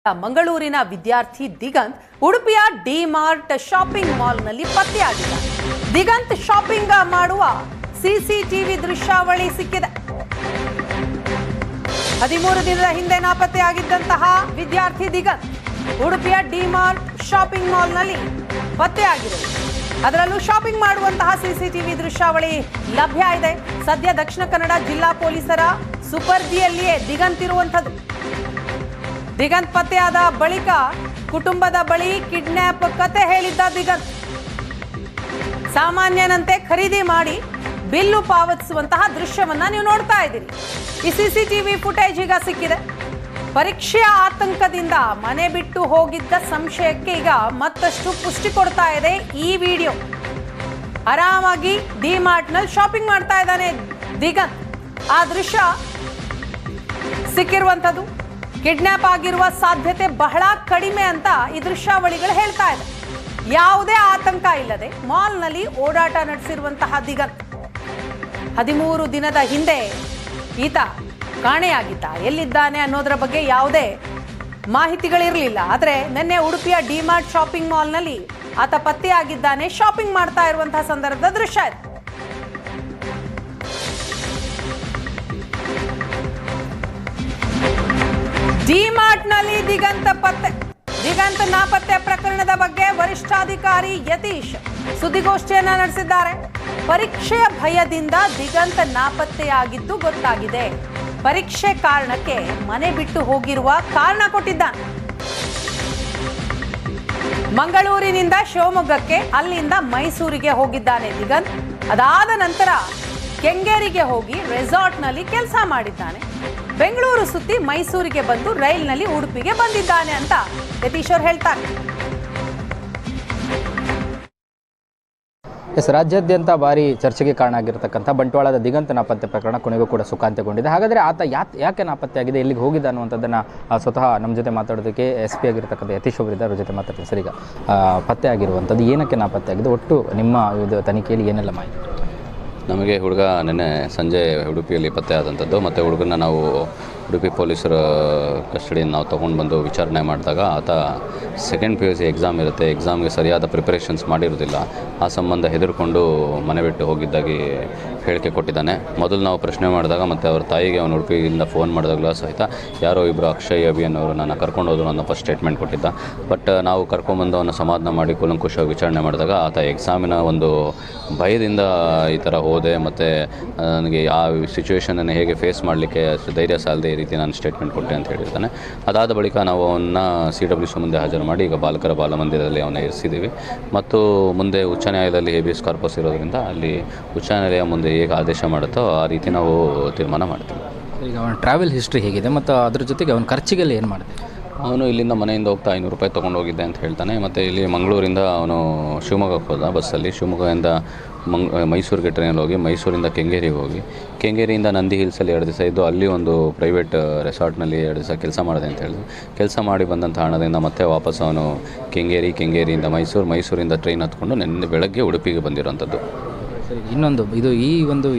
ಮಂಗಳೂರಿನ ವಿದ್ಯಾರ್ಥಿ ದಿಗಂತ್ ಉಡುಪಿಯ ಡಿಮಾರ್ಟ್ ಶಾಪಿಂಗ್ ಮಾಲ್ನಲ್ಲಿ ಪತ್ತೆಯಾಗಿದ್ದಾರೆ. ದಿಗಂತ್ ಶಾಪಿಂಗ್ ಮಾಡುವ ಸಿಸಿಟಿವಿ ದೃಶ್ಯಾವಳಿ ಸಿಕ್ಕಿದೆ. 13 ದಿನದ ಹಿಂದೆ ನಾಪತ್ತೆಯಾಗಿದ್ದಂತಹ ವಿದ್ಯಾರ್ಥಿ ದಿಗಂತ್ ಉಡುಪಿಯ ಡಿಮಾರ್ಟ್ ಶಾಪಿಂಗ್ ಮಾಲ್ನಲ್ಲಿ ಪತ್ತೆಯಾಗಿದೆ. ಅದರಲ್ಲೂ ಶಾಪಿಂಗ್ ಮಾಡುವಂತಹ ಸಿಸಿಟಿವಿ ದೃಶ್ಯಾವಳಿ ಲಭ್ಯ ಇದೆ. ಸದ್ಯ ದಕ್ಷಿಣ ಕನ್ನಡ ಜಿಲ್ಲಾ ಪೊಲೀಸರ ಸುಪರ್ದಿಯಲ್ಲಿಯೇ ದಿಗಂತ್ ಇರುವಂಥದ್ದು. ದಿಗಂತ್ ಪತ್ತೆಯಾದ ಬಳಿಕ ಕುಟುಂಬದ ಬಳಿ ಕಿಡ್ನಾಪ್ ಕತೆ ಹೇಳಿದ್ದ ದಿಗಂತ್ ಸಾಮಾನ್ಯನಂತೆ ಖರೀದಿ ಮಾಡಿ ಬಿಲ್ಲು ಪಾವತಿಸುವಂತಹ ದೃಶ್ಯವನ್ನ ನೀವು ನೋಡ್ತಾ ಇದ್ದೀರಿ. ಈ ಸಿಸಿಟಿವಿ ಫುಟೇಜ್ ಈಗ ಸಿಕ್ಕಿದೆ. ಪರೀಕ್ಷೆಯ ಆತಂಕದಿಂದ ಮನೆ ಬಿಟ್ಟು ಹೋಗಿದ್ದ ಸಂಶಯಕ್ಕೆ ಈಗ ಮತ್ತಷ್ಟು ಪುಷ್ಟಿ ಕೊಡ್ತಾ ಇದೆ ಈ ವಿಡಿಯೋ. ಆರಾಮಾಗಿ ಡಿಮಾರ್ಟ್ ನಲ್ಲಿ ಶಾಪಿಂಗ್ ಮಾಡ್ತಾ ಇದ್ದಾನೆ ದಿಗಂತ್. ಆ ದೃಶ್ಯ ಸಿಕ್ಕಿರುವಂಥದ್ದು. ಕಿಡ್ನಾಪ್ ಆಗಿರುವ ಸಾಧ್ಯತೆ ಬಹಳ ಕಡಿಮೆ ಅಂತ ಈ ದೃಶ್ಯಾವಳಿಗಳು ಹೇಳ್ತಾ ಇದೆ. ಯಾವುದೇ ಆತಂಕ ಇಲ್ಲದೆ ಮಾಲ್ನಲ್ಲಿ ಓಡಾಟ ನಡೆಸಿರುವಂತಹ ದಿಗಂತ್ 13 ದಿನದ ಹಿಂದೆ ಈತ ಕಾಣೆಯಾಗಿದ್ದ. ಎಲ್ಲಿದ್ದಾನೆ ಅನ್ನೋದರ ಬಗ್ಗೆ ಯಾವುದೇ ಮಾಹಿತಿಗಳಿರಲಿಲ್ಲ. ಆದರೆ ನಿನ್ನೆ ಉಡುಪಿಯ ಡಿಮಾರ್ಟ್ ಶಾಪಿಂಗ್ ಮಾಲ್ನಲ್ಲಿ ಆತ ಪತ್ತೆಯಾಗಿದ್ದಾನೆ. ಶಾಪಿಂಗ್ ಮಾಡ್ತಾ ಇರುವಂತಹ ಸಂದರ್ಭದ ದೃಶ್ಯ ಇದೆ. ಡಿಮಾರ್ಟ್ ನಲ್ಲಿ ದಿಗಂತ್ ನಾಪತ್ತೆ ಪ್ರಕರಣದ ಬಗ್ಗೆ ವರಿಷ್ಠಾಧಿಕಾರಿ ಯತೀಶ್ ಸುದ್ದಿಗೋಷ್ಠಿಯನ್ನ ನಡೆಸಿದ್ದಾರೆ. ಪರೀಕ್ಷೆಯ ಭಯದಿಂದ ದಿಗಂತ್ ನಾಪತ್ತೆಯಾಗಿದ್ದು ಗೊತ್ತಾಗಿದೆ. ಪರೀಕ್ಷೆ ಕಾರಣಕ್ಕೆ ಮನೆ ಬಿಟ್ಟು ಹೋಗಿರುವ ಕಾರಣ ಕೊಟ್ಟಿದ್ದಾನೆ. ಮಂಗಳೂರಿನಿಂದ ಶಿವಮೊಗ್ಗಕ್ಕೆ, ಅಲ್ಲಿಂದ ಮೈಸೂರಿಗೆ ಹೋಗಿದ್ದಾನೆ ದಿಗಂತ್. ಅದಾದ ನಂತರ ಕೆಂಗೇರಿಗೆ ಹೋಗಿ ರೆಸಾರ್ಟ್ನಲ್ಲಿ ಕೆಲಸ ಮಾಡಿದ್ದಾನೆ. ಬೆಂಗಳೂರು ಸುತ್ತಿ ಮೈಸೂರಿಗೆ ಬಂದು ರೈಲ್ನಲ್ಲಿ ಉಡುಪಿಗೆ ಬಂದಿದ್ದಾನೆ ಅಂತ ಯತೀಶ್ ಅವರು ಹೇಳ್ತಾರೆ. ರಾಜ್ಯಾದ್ಯಂತ ಭಾರಿ ಚರ್ಚೆಗೆ ಕಾರಣ ಆಗಿರತಕ್ಕಂಥ ಬಂಟ್ವಾಳದ ದಿಗಂತ್ ನಾಪತ್ತೆ ಪ್ರಕರಣ ಕೊನೆಗೂ ಕೂಡ ಸುಖಾಂತ್ಯಗೊಂಡಿದೆ. ಹಾಗಾದರೆ ಆತ ಯಾಕೆ ನಾಪತ್ತೆ ಆಗಿದೆ, ಎಲ್ಲಿಗೆ ಹೋಗಿದ್ದ ಅನ್ನುವಂಥದ್ದನ್ನು ಸ್ವತಃ ನಮ್ಮ ಜೊತೆ ಮಾತಾಡೋದಕ್ಕೆ SP ಆಗಿರ್ತಕ್ಕಂಥ ಯತೀಶ್ ಅವರಿದ್ದಾರೆ. ಅವ್ರ ಜೊತೆ ಮಾತಾಡ್ತೀವಿ. ಸರ್, ಈಗ ಪತ್ತೆ ಆಗಿರುವಂಥದ್ದು ಏನಕ್ಕೆ ನಾಪತ್ತೆ ಆಗಿದೆ, ಒಟ್ಟು ನಿಮ್ಮ ಇದು ತನಿಖೆಯಲ್ಲಿ ಏನೆಲ್ಲ ಮಾಹಿತಿ? ನಮಗೆ ಹುಡುಗ ನಿನ್ನೆ ಸಂಜೆ ಉಡುಪಿಯಲ್ಲಿ ಪತ್ತೆ ಆದಂಥದ್ದು. ಮತ್ತು ಹುಡುಗನ ನಾವು ಉಡುಪಿ ಪೊಲೀಸರ ಕಸ್ಟಡಿಯನ್ನು ನಾವು ತೊಗೊಂಡು ಬಂದು ವಿಚಾರಣೆ ಮಾಡಿದಾಗ ಆತ ಸೆಕೆಂಡ್ PUC ಎಕ್ಸಾಮ್ ಇರುತ್ತೆ, ಎಕ್ಸಾಮ್ಗೆ ಸರಿಯಾದ ಪ್ರಿಪರೇಷನ್ಸ್ ಮಾಡಿರೋದಿಲ್ಲ. ಆ ಸಂಬಂಧ ಹೆದರ್ಕೊಂಡು ಮನೆ ಬಿಟ್ಟು ಹೋಗಿದ್ದಾಗಿ ಹೇಳಿಕೆ ಕೊಟ್ಟಿದ್ದಾನೆ. ಮೊದಲು ನಾವು ಪ್ರಶ್ನೆ ಮಾಡಿದಾಗ ಮತ್ತು ಅವ್ರ ತಾಯಿಗೆ ಅವನು ಉಡುಪಿಯಿಂದ ಫೋನ್ ಮಾಡಿದಾಗಲೂ ಸಹಿತ ಯಾರೋ ಇಬ್ಬರು ಅಕ್ಷಯ್ ಅಭಿಯನ್ ಅವರು ನನ್ನ ಕರ್ಕೊಂಡು ಹೋದ್ರು ಅನ್ನೋ ಫಸ್ಟ್ ಸ್ಟೇಟ್ಮೆಂಟ್ ಕೊಟ್ಟಿದ್ದ. ಬಟ್ ನಾವು ಕರ್ಕೊಂಬಂದು ಅವನ್ನ ಸಮಾಧಾನ ಮಾಡಿ ಕೂಲಂಕುಷವಾಗಿ ವಿಚಾರಣೆ ಮಾಡಿದಾಗ ಆತ ಎಕ್ಸಾಮಿನ ಒಂದು ಭಯದಿಂದ ಈ ಥರ ಹೋದೆ, ಮತ್ತು ನನಗೆ ಆ ಸಿಚುವೇಷನನ್ನು ಹೇಗೆ ಫೇಸ್ ಮಾಡಲಿಕ್ಕೆ ಅಷ್ಟು ಧೈರ್ಯ ಸಾಲದೆ ಈ ರೀತಿ ನಾನು ಸ್ಟೇಟ್ಮೆಂಟ್ ಕೊಟ್ಟೆ ಅಂತ ಹೇಳಿರ್ತಾನೆ. ಅದಾದ ಬಳಿಕ ನಾವು ಅವನ್ನ CWC ಮುಂದೆ ಹಾಜರು ಮಾಡಿ ಈಗ ಬಾಲಕರ ಬಾಲಮಂದಿರದಲ್ಲಿ ಅವನ್ನ ಇರಿಸಿದ್ದೀವಿ. ಮತ್ತು ಮುಂದೆ ಉಚ್ಚ ನ್ಯಾಯಾಲಯದಲ್ಲಿ ಹೇಬಿಯಸ್ ಕಾರ್ಪಸ್ ಇರೋದ್ರಿಂದ ಅಲ್ಲಿ ಉಚ್ಚ ನ್ಯಾಯಾಲಯ ಮುಂದೆ ಹೇಗೆ ಆದೇಶ ಮಾಡುತ್ತೋ ಆ ರೀತಿ ನಾವು ತೀರ್ಮಾನ ಮಾಡ್ತೀವಿ. ಈಗ ಅವನ ಟ್ರಾವೆಲ್ ಹಿಸ್ಟ್ರಿ ಹೇಗಿದೆ ಮತ್ತು ಅದ್ರ ಜೊತೆಗೆ ಅವನ ಖರ್ಚಿಗೆಲ್ಲ ಏನು ಮಾಡಿದೆ? ಅವನು ಇಲ್ಲಿಂದ ಮನೆಯಿಂದ ಹೋಗ್ತಾ 500 ರೂಪಾಯಿ ತೊಗೊಂಡು ಹೋಗಿದ್ದೆ ಅಂತ ಹೇಳ್ತಾನೆ. ಮತ್ತು ಇಲ್ಲಿ ಮಂಗಳೂರಿಂದ ಅವನು ಶಿವಮೊಗ್ಗಕ್ಕೆ ಹೋದ ಬಸ್ಸಲ್ಲಿ. ಶಿವಮೊಗ್ಗದಿಂದ ಮೈಸೂರಿಗೆ ಟ್ರೈನಲ್ಲಿ ಹೋಗಿ, ಮೈಸೂರಿಂದ ಕೆಂಗೇರಿಗೆ ಹೋಗಿ, ಕೆಂಗೇರಿಯಿಂದ ನಂದಿ ಹಿಲ್ಸಲ್ಲಿ 2 ದಿವಸ ಇದ್ದು ಅಲ್ಲಿ ಒಂದು ಪ್ರೈವೇಟ್ ರೆಸಾರ್ಟ್ನಲ್ಲಿ 2 ದಿವಸ ಕೆಲಸ ಮಾಡಿದೆ ಅಂತ ಹೇಳಿದ್ರು. ಕೆಲಸ ಮಾಡಿ ಬಂದಂಥ ಹಣದಿಂದ ಮತ್ತೆ ವಾಪಸ್ ಅವನು ಕೆಂಗೇರಿಯಿಂದ ಮೈಸೂರಿಂದ ಟ್ರೈನ್ ಹತ್ಕೊಂಡು ನಿನ್ನೆ ಬೆಳಗ್ಗೆ ಉಡುಪಿಗೆ ಬಂದಿರೋಂಥದ್ದು. ಸರಿ, ಇನ್ನೊಂದು ಈ ಒಂದು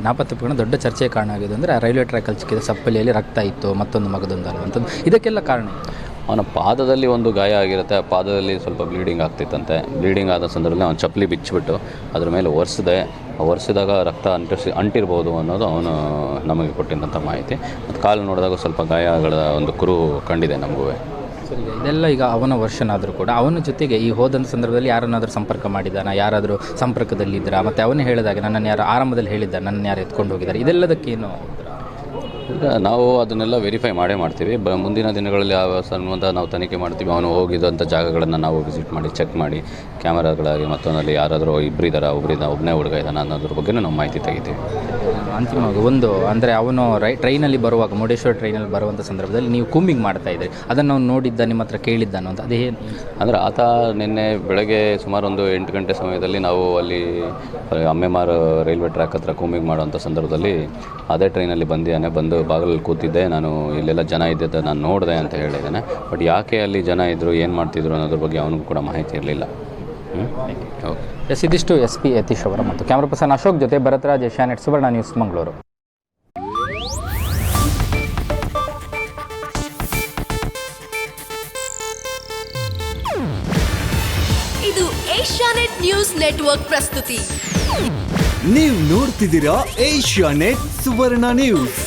ನಾಪತ್ತೆ ಪ್ರಕರಣ ದೊಡ್ಡ ಚರ್ಚೆಗೆ ಕಾರಣ ಆಗಿದೆ. ಅಂದರೆ ಆ ರೈಲ್ವೆ ಟ್ರ್ಯಾಕಲ್ಲಿ ಸಿಕ್ಕಿದ ಸಪ್ಪಲಿಯಲ್ಲಿ ರಕ್ತ ಇತ್ತು, ಮತ್ತೊಂದು ಮಗದೊಂದು ಅನ್ನುವಂಥದ್ದು. ಇದಕ್ಕೆಲ್ಲ ಕಾರಣ ಅವನ ಪಾದದಲ್ಲಿ ಒಂದು ಗಾಯ ಆಗಿರುತ್ತೆ. ಆ ಪಾದದಲ್ಲಿ ಸ್ವಲ್ಪ ಬ್ಲೀಡಿಂಗ್ ಆಗ್ತಿತ್ತಂತೆ. ಬ್ಲೀಡಿಂಗ್ ಆದ ಸಂದರ್ಭದಲ್ಲಿ ಅವನು ಚಪ್ಪಲಿ ಬಿಚ್ಚಿಬಿಟ್ಟು ಅದ್ರ ಮೇಲೆ ಒರೆಸಿದಾಗ ರಕ್ತ ಅಂಟಿರ್ಬೋದು ಅನ್ನೋದು ಅವನು ನಮಗೆ ಕೊಟ್ಟಿದ್ದಂಥ ಮಾಹಿತಿ. ಮತ್ತು ಕಾಲು ನೋಡಿದಾಗ ಸ್ವಲ್ಪ ಗಾಯಗಳ ಒಂದು ಕುರು ಕಂಡಿದೆ ನಮಗೂ. ಸರಿ, ಇದೆಲ್ಲ ಈಗ ಅವನ ವರ್ಷನಾದರೂ ಕೂಡ ಅವನ ಜೊತೆಗೆ ಈ ಹೋದಂಥ ಸಂದರ್ಭದಲ್ಲಿ ಯಾರನ್ನಾದರೂ ಸಂಪರ್ಕ ಮಾಡಿದ್ದಾನ, ಯಾರಾದರೂ ಸಂಪರ್ಕದಲ್ಲಿದ್ದರಾ? ಮತ್ತು ಅವನೇ ಹೇಳಿದಾಗ ನನ್ನನ್ನು ಯಾರು ಆರಂಭದಲ್ಲಿ ಹೇಳಿದ್ದಾರೆ, ನನ್ನನ್ನು ಯಾರು ಎತ್ಕೊಂಡು ಹೋಗಿದ್ದಾರೆ, ಇದೆಲ್ಲದಕ್ಕೇನು ಈಗ ನಾವು ಅದನ್ನೆಲ್ಲ ವೆರಿಫೈ ಮಾಡ್ತೀವಿ. ಮುಂದಿನ ದಿನಗಳಲ್ಲಿ ಆ ಸಂಬಂಧ ನಾವು ತನಿಖೆ ಮಾಡ್ತೀವಿ. ಅವನು ಹೋಗಿದ್ದಂಥ ಜಾಗಗಳನ್ನು ನಾವು ವಿಸಿಟ್ ಮಾಡಿ ಚೆಕ್ ಮಾಡಿ ಕ್ಯಾಮರಾಗಳಾಗಿ ಮತ್ತೊಂದಲ್ಲಿ ಯಾರಾದರೂ ಒಬ್ಬನೇ ಹುಡುಗ ಇದ್ದಾನೆ ಅನ್ನೋದ್ರ ಬಗ್ಗೆ ನಾವು ಮಾಹಿತಿ ತೆಗಿತೀವಿ. ಅಂತಿಮವಾಗಿ ಒಂದು ಅಂದರೆ ಅವನು ಟ್ರೈನಲ್ಲಿ ಬರುವಾಗ, ಮುರುಡೇಶ್ವರ ಟ್ರೈನಲ್ಲಿ ಬರುವಂಥ ಸಂದರ್ಭದಲ್ಲಿ ನೀವು ಕೂಂಬಿಂಗ್ ಮಾಡ್ತಾ ಇದ್ರಿ, ಅದನ್ನು ಅವ್ನು ನೋಡಿದ್ದ, ನಿಮ್ಮ ಹತ್ರ ಕೇಳಿದ್ದಾನು ಅಂತ ಅದೇನು? ಅಂದರೆ ಆತ ನಿನ್ನೆ ಬೆಳಗ್ಗೆ ಸುಮಾರು ಒಂದು 8 ಗಂಟೆ ಸಮಯದಲ್ಲಿ ನಾವು ಅಲ್ಲಿ ಅಮ್ಮೆಮಾರ್ ರೈಲ್ವೆ ಟ್ರ್ಯಾಕ್ ಹತ್ರ ಕೂಂಬಿಂಗ್ ಮಾಡುವಂಥ ಸಂದರ್ಭದಲ್ಲಿ ಅದೇ ಟ್ರೈನಲ್ಲಿ ಬಂದು ಬಾಗಿಲಲ್ಲಿ ಕೂತಿದ್ದೆ, ನಾನು ಇಲ್ಲೆಲ್ಲ ಜನ ಇದ್ದಿದ್ದ ನಾನು ನೋಡಿದೆ ಅಂತ ಹೇಳಿದ್ದೇನೆ. ಬಟ್ ಯಾಕೆ ಅಲ್ಲಿ ಜನ ಇದ್ದರು, ಏನು ಮಾಡ್ತಿದ್ರು ಅನ್ನೋದ್ರ ಬಗ್ಗೆ ಅವನಿಗೂ ಕೂಡ ಮಾಹಿತಿ ಇರಲಿಲ್ಲ. ಇದಿಷ್ಟು SP ಯತೀಶ್ ಅವರ ಮತ್ತು ಕ್ಯಾಮ್ರಾ ಪರ್ಸನ್ ಅಶೋಕ್ ಜೊತೆ ಭರತರಾಜ್, ಏಷ್ಯಾನೆಟ್ ಸುವರ್ಣ ನ್ಯೂಸ್, ಮಂಗಳೂರು. ಇದು ಏಷ್ಯಾನೆಟ್ ನ್ಯೂಸ್ ನೆಟ್ವರ್ಕ್ ಪ್ರಸ್ತುತಿ. ನೀವು ನೋಡ್ತಿದ್ದೀರಾ ಏಷ್ಯಾನೆಟ್ ಸುವರ್ಣ ನ್ಯೂಸ್.